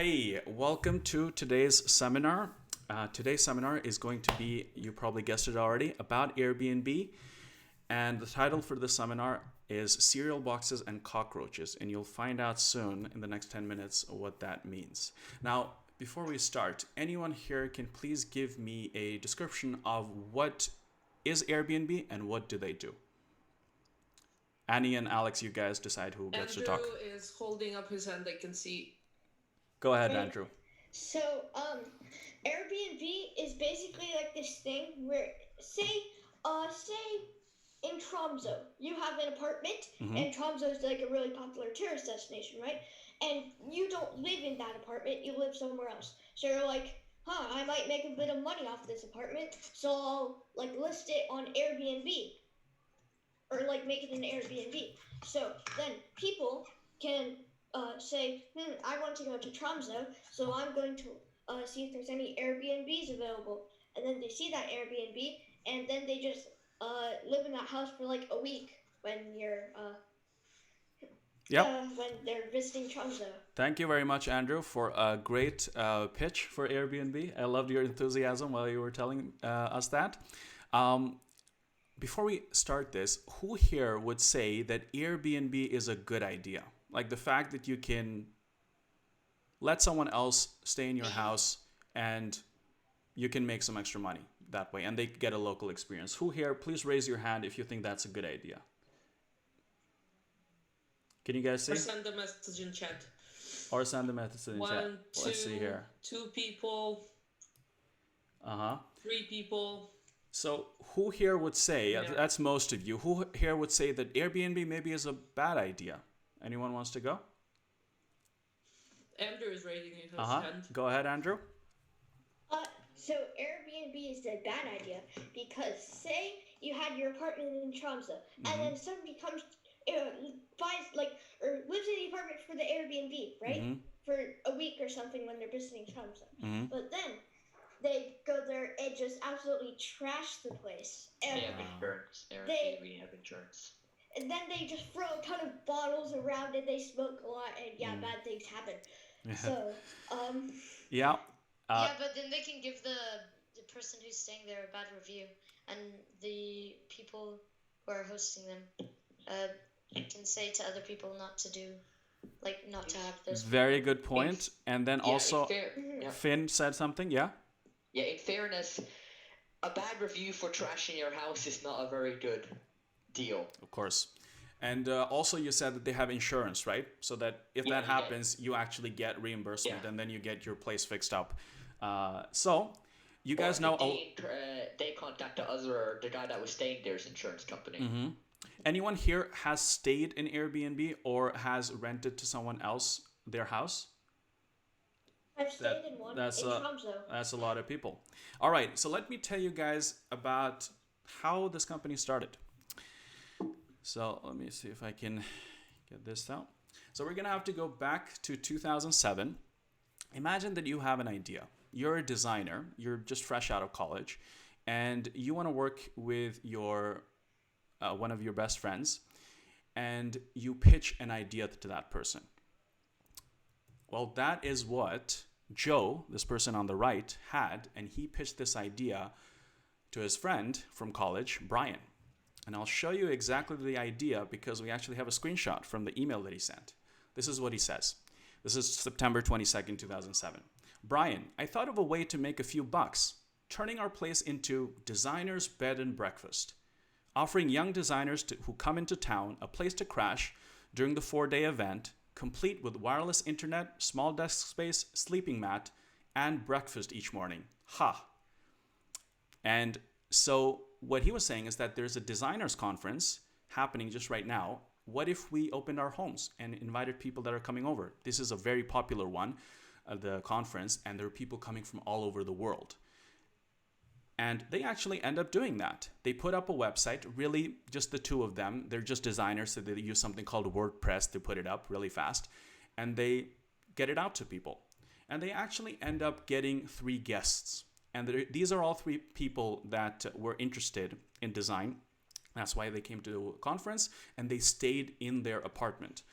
Hey, welcome to today's seminar. Today's seminar is going to be, you probably guessed it already, about Airbnb. And the title for the seminar is Cereal Boxes and Cockroaches. And you'll find out soon in the next 10 minutes what that means. Now, before we start, anyone here can please give me a description of what is Airbnb and what do they do? Annie and Alex, you guys decide who gets to talk. Andrew is holding up his hand, I can see. Go ahead, Right. Andrew. So, Airbnb is basically like this thing where, say in Tromso, you have an apartment, and Tromso is like a really popular tourist destination, right? And you don't live in that apartment, you live somewhere else. So you're like, I might make a bit of money off this apartment, so I'll like list it on Airbnb, or like make it an Airbnb. So then people can say, I want to go to Tromso, so I'm going to see if there's any Airbnbs available. And then they see that Airbnb, and then they just live in that house for like a week when when they're visiting Tromso. Thank you very much, Andrew, for a great pitch for Airbnb. I loved your enthusiasm while you were telling us that. Before we start this, who here would say that Airbnb is a good idea? Like the fact that you can let someone else stay in your house and you can make some extra money that way and they get a local experience. Who here, please raise your hand if you think that's a good idea. Can you guys see? Or send a message in chat. Or send a message in chat. One, two, Let's see here. 2 people. Uh-huh. 3 people. So who here would say, Yeah. that's most of you, who here would say that Airbnb maybe is a bad idea? Anyone wants to go? Andrew is raising his hand. Go ahead, Andrew. So Airbnb is a bad idea because say you had your apartment in Tromso, and then somebody comes, buys or lives in the apartment for the Airbnb, right? For a week or something when they're visiting Tromso. But then they go there and just absolutely trash the place. And They have insurance. Airbnb have insurance. And then they just throw a ton of bottles around and they smoke a lot and bad things happen. So, Yeah. Yeah, but then they can give the person who's staying there a bad review, and the people who are hosting them can say to other people not to do, not to have those. Very good point. And then also, Yeah. Finn said something, yeah? Yeah, in fairness, a bad review for trashing your house is not a very good deal. Of course. And also you said that they have insurance, right? So that if that happens, you actually get reimbursement and then you get your place fixed up. So you guys know... They contacted us or the guy that was staying there's insurance company. Anyone here has stayed in Airbnb or has rented to someone else their house? I've stayed in one in Tromso. That's a lot of people. All right, so let me tell you guys about how this company started. So let me see if I can get this out. So we're going to have to go back to 2007. Imagine that you have an idea. You're a designer. You're just fresh out of college. And you want to work with your one of your best friends. And you pitch an idea to that person. Well, that is what Joe, this person on the right, had. And he pitched this idea to his friend from college, Brian. And I'll show you exactly the idea because we actually have a screenshot from the email that he sent. This is what he says. This is September 22nd, 2007. Brian, I thought of a way to make a few bucks, turning our place into designer's bed and breakfast, offering young designers who come into town a place to crash during the 4-day event, complete with wireless internet, small desk space, sleeping mat, and breakfast each morning. Ha! And so what he was saying is that there's a designers conference happening just right now. What if we opened our homes and invited people that are coming over? This is a very popular one, the conference, and there are people coming from all over the world. And they actually end up doing that. They put up a website, really just the two of them. They're just designers, so they use something called WordPress to put it up really fast. And they get it out to people. And they actually end up getting 3 guests. And these are all 3 people that were interested in design. That's why they came to the conference and they stayed in their apartment.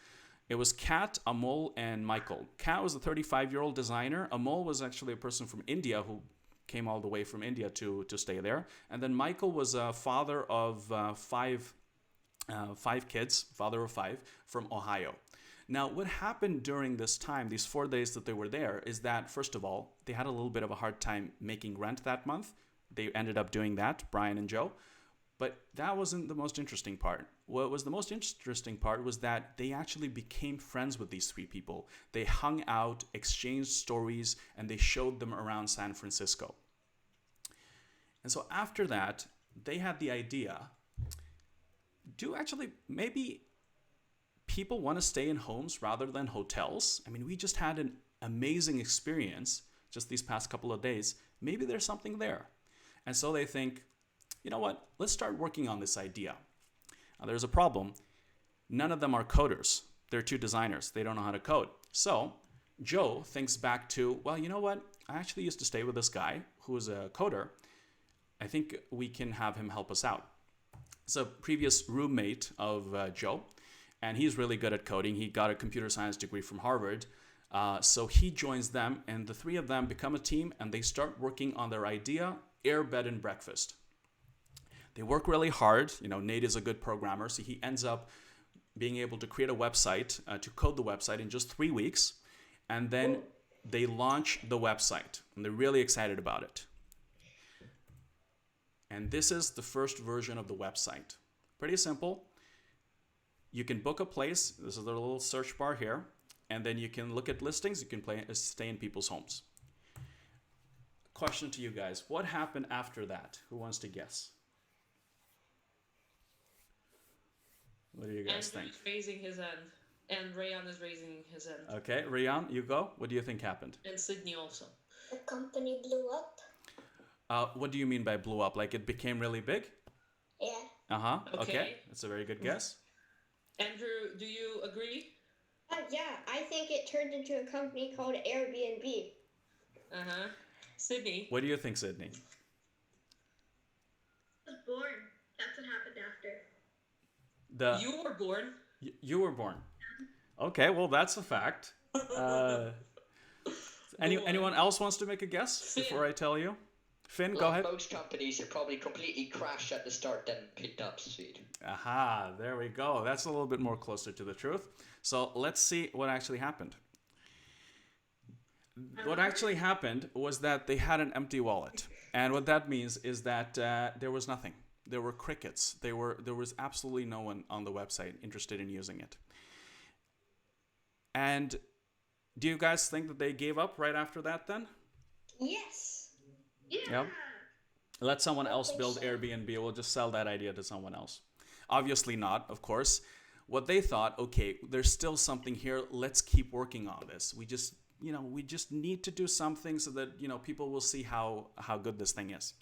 It was Kat, Amol, and Michael. Kat was a 35-year-old designer. Amol was actually a person from India who came all the way from India to stay there. And then Michael was a father of five kids, father of five, from Ohio. Now, what happened during this time, these 4 days that they were there, is that, first of all, they had a little bit of a hard time making rent that month. They ended up doing that, Brian and Joe. But that wasn't the most interesting part. What was the most interesting part was that they actually became friends with these 3 people. They hung out, exchanged stories, and they showed them around San Francisco. And so after that, they had the idea, do actually maybe people want to stay in homes rather than hotels? I mean, we just had an amazing experience just these past couple of days. Maybe there's something there. And so they think, you know what, let's start working on this idea. Now, there's a problem. None of them are coders. They're 2 designers. They don't know how to code. So Joe thinks back to, well, you know what? I actually used to stay with this guy who was a coder. I think we can have him help us out. It's a previous roommate of Joe, and he's really good at coding. He got a computer science degree from Harvard. So he joins them, and the 3 of them become a team, and they start working on their idea, Air, Bed, and Breakfast. They work really hard. You know, Nate is a good programmer, so he ends up being able to create a website, to code the website in just 3 weeks. And then they launch the website, and they're really excited about it. And this is the first version of the website. Pretty simple. You can book a place. This is the little search bar here. And then you can look at listings. You can stay in people's homes. Question to you guys. What happened after that? Who wants to guess? What do you guys think? Andrew's raising his hand. And Rayan is raising his hand. Okay, Rian, you go. What do you think happened? And Sydney also. The company blew up. What do you mean by blew up? Like it became really big? Yeah. Uh-huh. Okay. Okay. That's a very good guess. Andrew, do you agree? Yeah, I think it turned into a company called Airbnb. Uh-huh. Sydney? What do you think, Sydney? I was born. That's what happened after. You were born. You were born. Okay, well that's a fact. Anyone else wants to make a guess before I tell you? Finn, go ahead. Most companies are probably completely crashed at the start, then picked up speed. Aha, there we go. That's a little bit more closer to the truth. So let's see what actually happened. What actually happened was that they had an empty wallet. And what that means is that there was nothing. There were crickets. There was absolutely no one on the website interested in using it. And do you guys think that they gave up right after that then? Yes. Yeah. Yep. Let someone else build Airbnb. We'll just sell that idea to someone else. Obviously not, of course. What they thought, okay, there's still something here. Let's keep working on this. We just need to do something so that, people will see how good this thing is.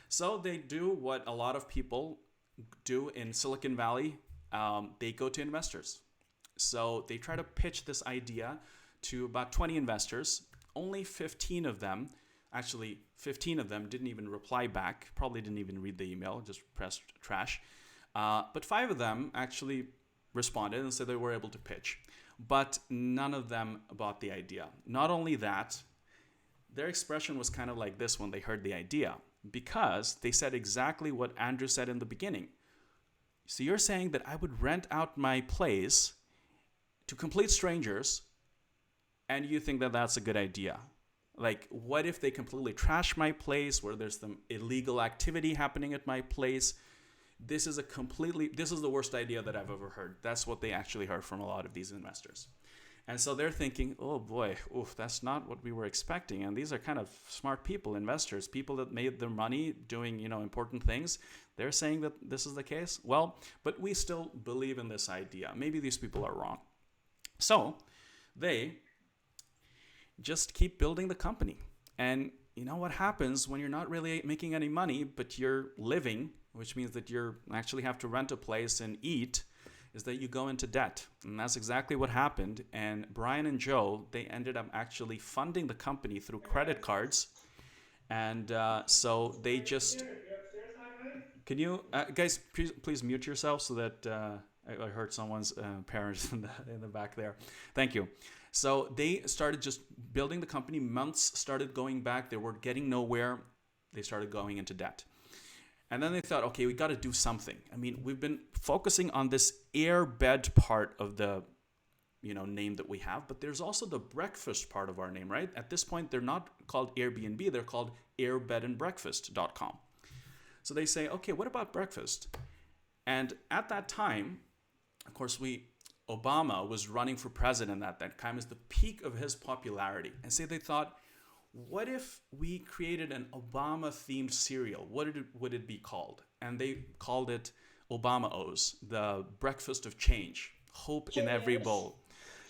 So they do what a lot of people do in Silicon Valley. They go to investors. So they try to pitch this idea to about 20 investors. Only 15 of them didn't even reply back, probably didn't even read the email, just pressed trash. But 5 of them actually responded and said they were able to pitch. But none of them bought the idea. Not only that, their expression was kind of like this when they heard the idea, because they said exactly what Andrew said in the beginning. So you're saying that I would rent out my place to complete strangers, and you think that that's a good idea? Like, what if they completely trash my place, where there's some illegal activity happening at my place? This is the worst idea that I've ever heard. That's what they actually heard from a lot of these investors. And so they're thinking, oh boy, that's not what we were expecting. And these are kind of smart people, investors, people that made their money doing, important things. They're saying that this is the case. Well, but we still believe in this idea. Maybe these people are wrong. So they just keep building the company. And you know what happens when you're not really making any money, but you're living, which means that you actually have to rent a place and eat, is that you go into debt. And that's exactly what happened. And Brian and Joe, they ended up actually funding the company through credit cards. And so they just... Can you... guys, please mute yourself so that I heard someone's parents in the back there. Thank you. So they started just building the company. Months started going back. They were getting nowhere. They started going into debt. And then they thought, okay, we got to do something. I mean, we've been focusing on this airbed part of the name that we have, but there's also the breakfast part of our name, right? At this point, they're not called Airbnb, they're called airbedandbreakfast.com. So they say, okay, what about breakfast? And at that time, of course, Obama was running for president at that time. It was the peak of his popularity. And so they thought, what if we created an Obama-themed cereal? What would it be called? And they called it Obama O's, the breakfast of change, hope in every bowl.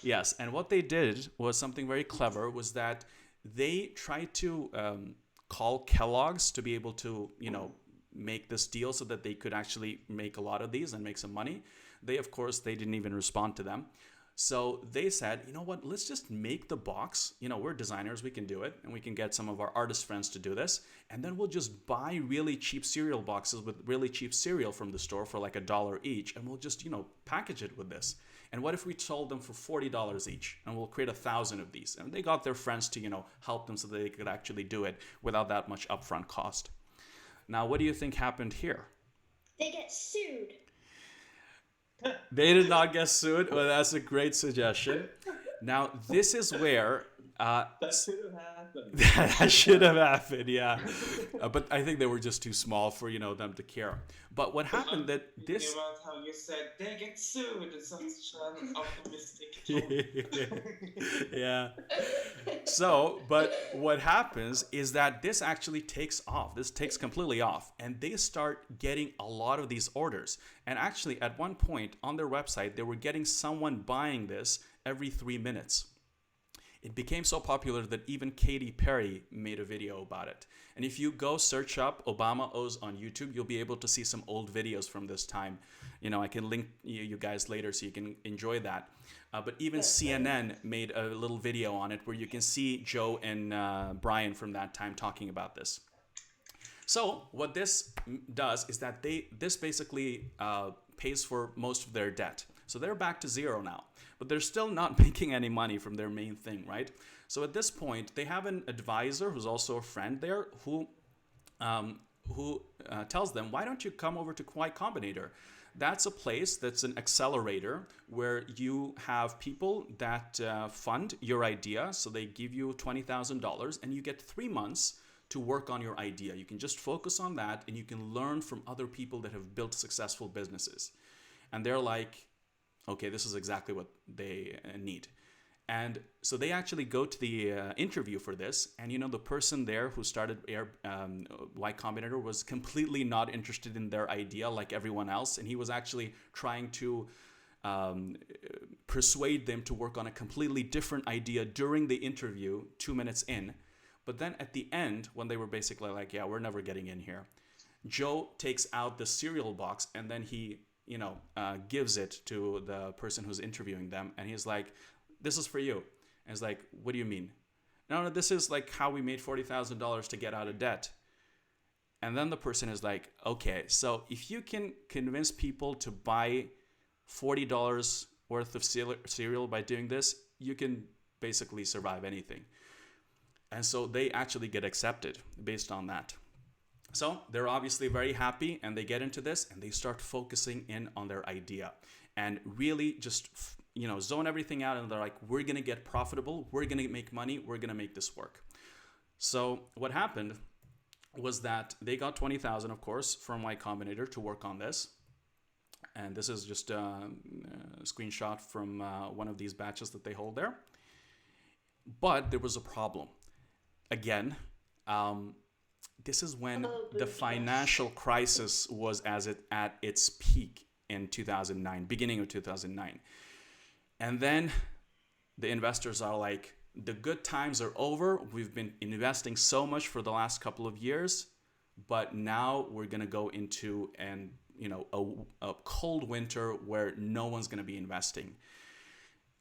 Yes, and what they did was something very clever, was that they tried to call Kellogg's to be able to, make this deal so that they could actually make a lot of these and make some money. They didn't even respond to them. So they said, you know what, let's just make the box. We're designers, we can do it. And we can get some of our artist friends to do this. And then we'll just buy really cheap cereal boxes with really cheap cereal from the store for like $1 each. And we'll just, package it with this. And what if we sold them for $40 each? And we'll create 1,000 of these. And they got their friends to, help them so that they could actually do it without that much upfront cost. Now, what do you think happened here? They get sued. They did not get sued. Well, that's a great suggestion. Now, this is where... that should have happened. That should have happened, yeah. But I think they were just too small for, them to care. But what happened that this... about how you said, they get sued. It's such an optimistic tone. Yeah. So, but what happens is that this actually takes off. This takes completely off. And they start getting a lot of these orders. And actually, at one point on their website, they were getting someone buying this every 3 minutes. It became so popular that even Katy Perry made a video about it. And if you go search up Obama O's on YouTube, you'll be able to see some old videos from this time. I can link you guys later so you can enjoy that. But even CNN made a little video on it where you can see Joe and Brian from that time talking about this. So what this does is that this basically pays for most of their debt. So they're back to zero now. But they're still not making any money from their main thing, right? So at this point, they have an advisor who's also a friend there who tells them, why don't you come over to Y Combinator? That's a place that's an accelerator where you have people that fund your idea. So they give you $20,000 and you get 3 months to work on your idea. You can just focus on that and you can learn from other people that have built successful businesses. And they're like, okay, this is exactly what they need. And so they actually go to the interview for this. And, the person there who started Y Combinator was completely not interested in their idea like everyone else. And he was actually trying to persuade them to work on a completely different idea during the interview 2 minutes in. But then at the end, when they were basically like, yeah, we're never getting in here, Joe takes out the cereal box and then he gives it to the person who's interviewing them. And he's like, this is for you. And he's like, what do you mean? No, this is like how we made $40,000 to get out of debt. And then the person is like, okay, so if you can convince people to buy $40 worth of cereal by doing this, you can basically survive anything. And so they actually get accepted based on that. So they're obviously very happy and they get into this and they start focusing in on their idea and really just, zone everything out. And they're like, we're going to get profitable. We're going to make money. We're going to make this work. So what happened was that they got $20,000, of course, from Y Combinator to work on this. And this is just a screenshot from one of these batches that they hold there. But there was a problem. Again, this is when the financial crisis was at its peak in 2009, beginning of 2009. And then the investors are like, the good times are over. We've been investing so much for the last couple of years, but now we're going to go into a cold winter where no one's going to be investing.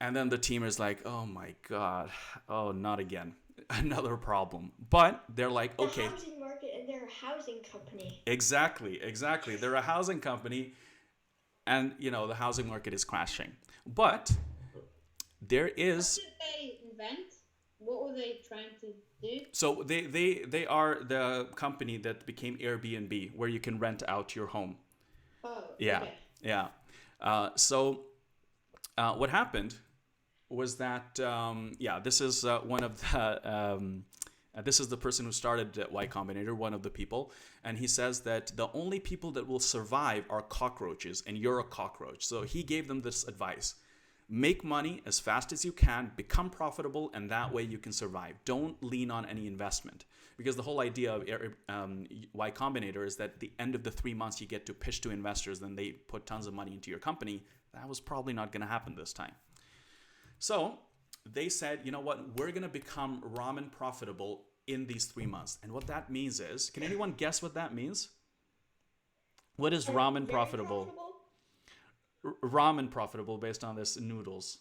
And then the team is like, oh my God, oh, not again. Another problem. But they're like, okay. The housing market, and they're a housing company. Exactly. They're a housing company. and the housing market is crashing. But there is. What did they invent? What were they trying to do? So they are the company that became Airbnb, where you can rent out your home. Oh, Yeah, okay. yeah. So what happened was that this is one of the this is the person who started Y Combinator, one of the people, and he says that the only people that will survive are cockroaches, and you're a cockroach. So he gave them this advice: make money as fast as you can, become profitable, and that way you can survive. Don't lean on any investment. Because the whole idea of Y Combinator is that at the end of the 3 months you get to pitch to investors, then they put tons of money into your company. That was probably not going to happen this time. So they said, you know what, we're going to become ramen profitable in these 3 months. And what that means is, can anyone guess what that means? What is ramen Very profitable? Ramen profitable based on this noodles.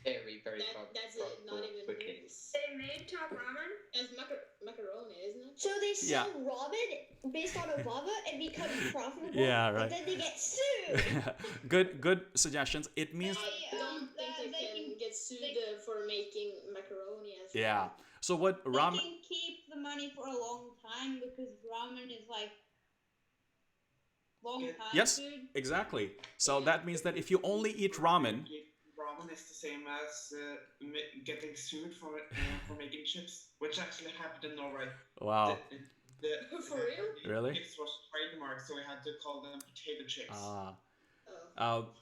Very, very That's it, not even quickly. noodles. They made top ramen. As macaroni, isn't it? So they Yeah. sell ramen based on a lava and become profitable. Yeah, right. And then they get sued. Good suggestions. It means I don't think they can get sued for making macaroni as well. yeah. So what They ramen? can keep the money for a long time because ramen is like long time Yes, food. exactly. So that means that if you only eat ramen, Ramen is the same as getting sued for making chips, which actually happened in Norway. wow. For real? Really? Chips was trademarked, so we had to call them potato chips.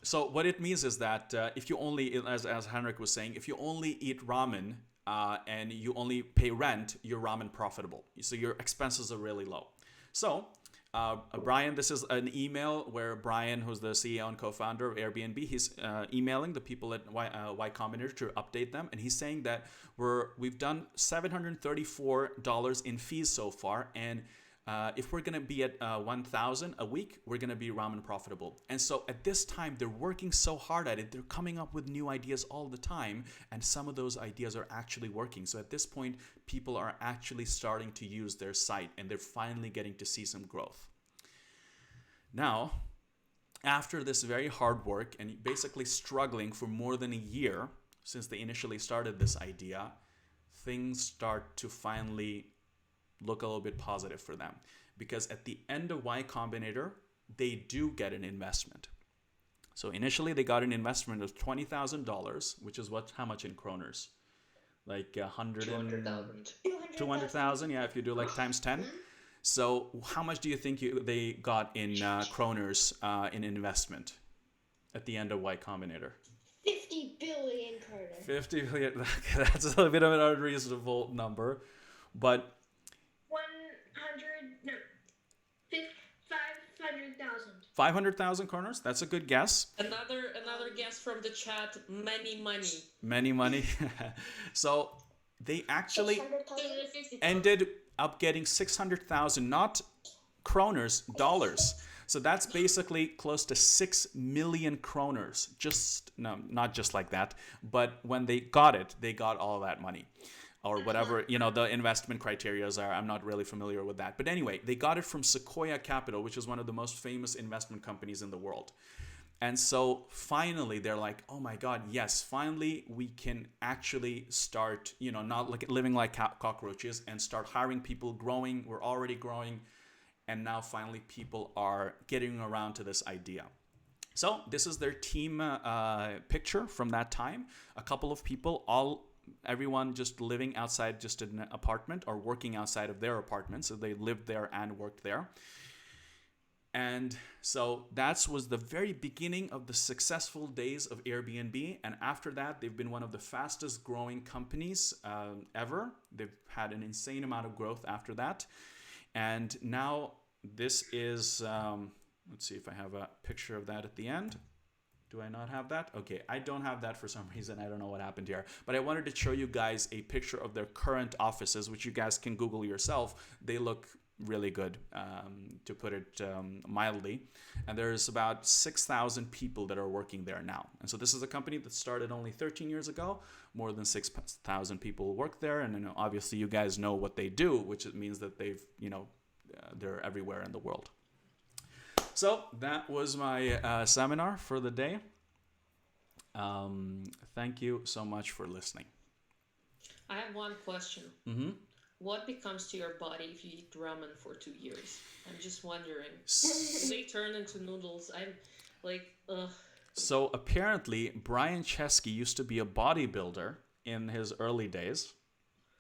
So what it means is that if you only, as Henrik was saying, if you only eat ramen and you only pay rent, you're ramen profitable. So your expenses are really low. So Brian, this is an email where Brian, who's the CEO and co-founder of Airbnb, he's emailing the people at Y Combinator to update them, and he's saying that we've done $734 in fees so far, and if we're going to be at 1,000 a week, we're going to be ramen profitable. And so at this time, they're working so hard at it. They're coming up with new ideas all the time. And some of those ideas are actually working. So at this point, people are actually starting to use their site and they're finally getting to see some growth. Now, after this very hard work and basically struggling for more than a year since they initially started this idea, things start to finally look a little bit positive for them, because at the end of Y Combinator, they do get an investment. So initially they got an investment of $20,000, which is how much in kroners? Like 200,000. 200,000, yeah, if you do like times 10. So how much do you think they got in kroners in investment at the end of Y Combinator? 50 billion kroner. 50 billion, that's a little bit of an unreasonable number, but 500,000. 500,000 kroners, that's a good guess. Another guess from the chat. Many money. Many money. So they actually 600,000? ended up getting 600,000, not kroners, dollars. So that's basically close to 6 million kroners. Not just like that, but when they got it, they got all that money. Or whatever, the investment criteria are. I'm not really familiar with that. But anyway, they got it from Sequoia Capital, which is one of the most famous investment companies in the world. And so finally, they're like, oh my God, yes, finally we can actually start, not like living like cockroaches and start hiring people, growing. We're already growing. And now finally people are getting around to this idea. So this is their team picture from that time. A couple of people, everyone just living outside just an apartment or working outside of their apartment. So they lived there and worked there. And so that was the very beginning of the successful days of Airbnb. And after that, they've been one of the fastest growing companies ever. They've had an insane amount of growth after that. And now this is, let's see if I have a picture of that at the end. Do I not have that? Okay, I don't have that for some reason. I don't know what happened here. But I wanted to show you guys a picture of their current offices, which you guys can Google yourself. They look really good, to put it mildly. And there's about 6,000 people that are working there now. And so this is a company that started only 13 years ago. More than 6,000 people work there. And obviously you guys know what they do, which means that they're everywhere in the world. So that was my seminar for the day. Thank you so much for listening. I have one question. Mm-hmm. What becomes to your body if you eat ramen for 2 years? I'm just wondering. Do they turn into noodles? I'm like, ugh. So apparently, Brian Chesky used to be a bodybuilder in his early days.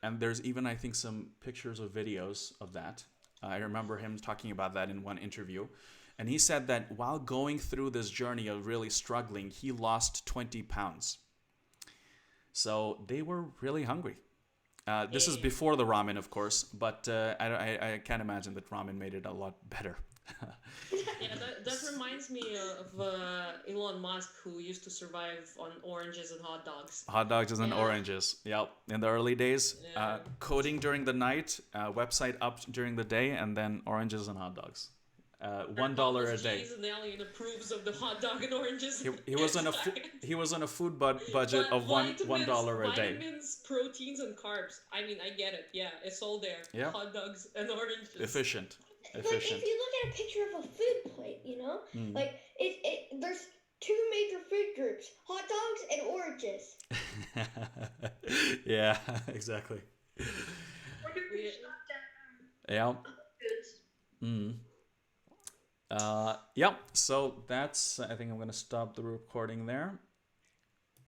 And there's even, I think, some pictures or videos of that. I remember him talking about that in one interview. And he said that while going through this journey of really struggling, he lost 20 pounds. So they were really hungry. This is before the ramen, of course, but I can't imagine that ramen made it a lot better. Yeah, that reminds me of Elon Musk, who used to survive on oranges and hot dogs. Hot dogs and oranges. Yep. In the early days, Yeah. coding during the night, website up during the day, and then oranges and hot dogs. $1 a day. Cheese and alien approves of the hot dog and oranges. He was on a he was on a food budget But of $1 a day. Vitamins, proteins, and carbs. I mean, I get it. Yeah, it's all there. Yeah. Hot dogs and oranges. Efficient. Like if you look at a picture of a food plate, you know, like there's two major food groups: hot dogs and oranges. Yeah, exactly. Yeah. Yeah, so that's, I think I'm going to stop the recording there.